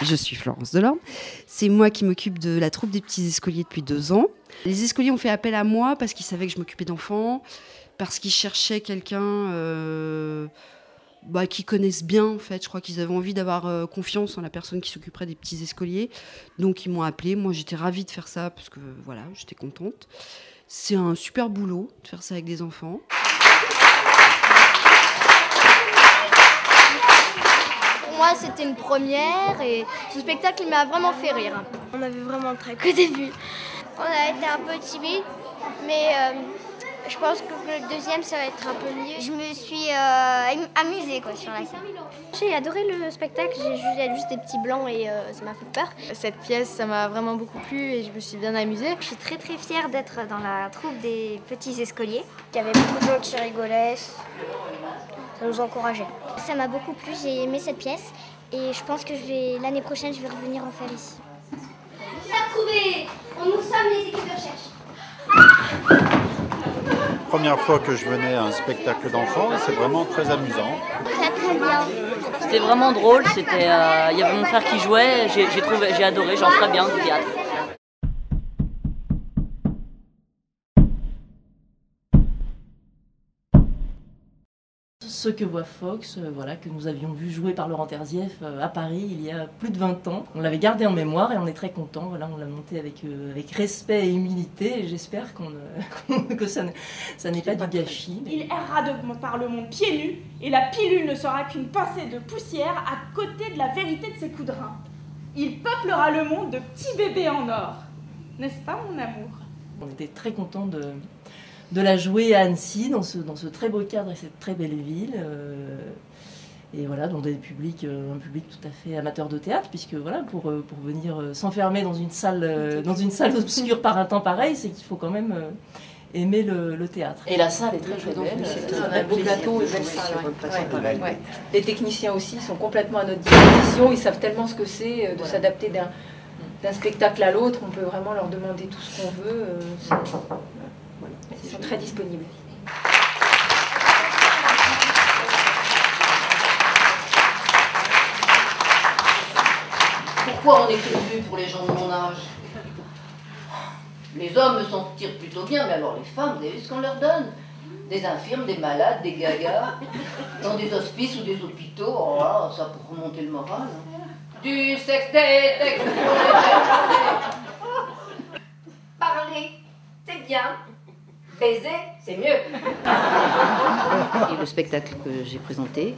Je suis Florence Delorme. C'est moi qui m'occupe de la troupe des petits escoliers depuis 2 ans. Les escoliers ont fait appel à moi parce qu'ils savaient que je m'occupais d'enfants, parce qu'ils cherchaient quelqu'un qui connaissent bien, en fait. Je crois qu'ils avaient envie d'avoir confiance en la personne qui s'occuperait des petits escoliers. Donc ils m'ont appelée. Moi, j'étais ravie de faire ça parce que voilà, j'étais contente. C'est un super boulot de faire ça avec des enfants. Pour moi, c'était une première et ce spectacle m'a vraiment fait rire. On avait vraiment le trac au début. On a été un peu timide, mais je pense que le deuxième, ça va être un peu mieux. Je me suis amusée sur la scène. J'ai adoré le spectacle, il y a juste des petits blancs et ça m'a fait peur. Cette pièce, ça m'a vraiment beaucoup plu et je me suis bien amusée. Je suis très très fière d'être dans la troupe des petits escoliers. Il y avait beaucoup de gens qui rigolaient, ça nous encourageait. Ça m'a beaucoup plu, j'ai aimé cette pièce et je pense que l'année prochaine, je vais revenir en faire ici. On a trouvé, nous sommes les équipes de recherche. Première fois que je venais à un spectacle d'enfants, c'est vraiment très amusant. Très très bien. C'était vraiment drôle, il y avait mon frère qui jouait, j'ai adoré, j'en ferais bien du théâtre. Ce que voit Fox, que nous avions vu jouer par Laurent Terzieff à Paris il y a plus de 20 ans. On l'avait gardé en mémoire et on est très content. Voilà, on l'a monté avec respect et humilité et j'espère que ça n'est pas du gâchis. Il errera par le monde pieds nus et la pilule ne sera qu'une pincée de poussière à côté de la vérité de ses coups de rein. Il peuplera le monde de petits bébés en or. N'est-ce pas, mon amour? On était très contents de la jouer à Annecy, dans ce très beau cadre et cette très belle ville. Et voilà, dans un public tout à fait amateur de théâtre, puisque voilà, pour venir s'enfermer dans une salle obscure par un temps pareil, c'est qu'il faut quand même aimer le théâtre. Et la salle est très très belle, c'est un beau plateau et belle salle. Ouais. Les techniciens aussi sont complètement à notre disposition, ils savent tellement ce que c'est de s'adapter d'un spectacle à l'autre, on peut vraiment leur demander tout ce qu'on veut. Ils sont très disponibles. Pourquoi on n'écrit plus pour les gens de mon âge? Les hommes s'en tirent plutôt bien, mais alors les femmes, vous avez vu ce qu'on leur donne? Des infirmes, des malades, des gagas, dans des hospices ou des hôpitaux, oh là, ça pour remonter le moral. Du sexe, des textes, parler, c'est bien. Baiser, c'est mieux. Et le spectacle que j'ai présenté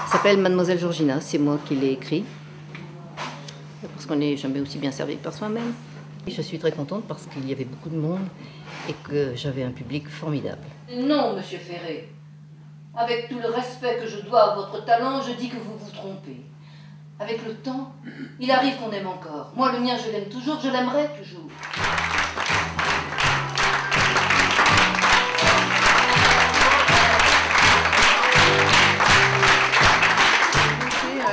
s'appelle Mademoiselle Georgina. C'est moi qui l'ai écrit. Parce qu'on n'est jamais aussi bien servi que par soi-même. Je suis très contente parce qu'il y avait beaucoup de monde et que j'avais un public formidable. Non, monsieur Ferré. Avec tout le respect que je dois à votre talent, je dis que vous vous trompez. Avec le temps, il arrive qu'on aime encore. Moi, le mien, je l'aime toujours, je l'aimerai toujours.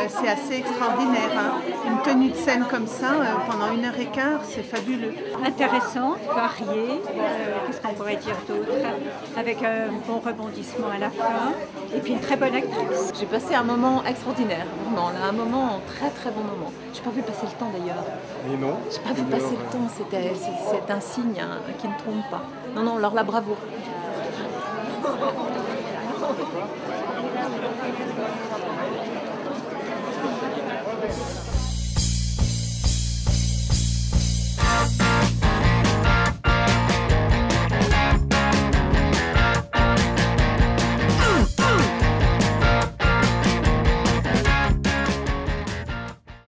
C'est assez extraordinaire, hein. Une tenue de scène comme ça, pendant 1h15, c'est fabuleux. Intéressante, variée, qu'est-ce qu'on pourrait dire d'autre, avec un bon rebondissement à la fin, et puis une très bonne actrice. J'ai passé un moment extraordinaire, vraiment, là, un moment, très très bon moment. J'ai pas vu passer le temps d'ailleurs. Et non? J'ai pas vu passer le temps, c'est un signe hein, qui ne trompe pas. Non, non, alors là, bravo.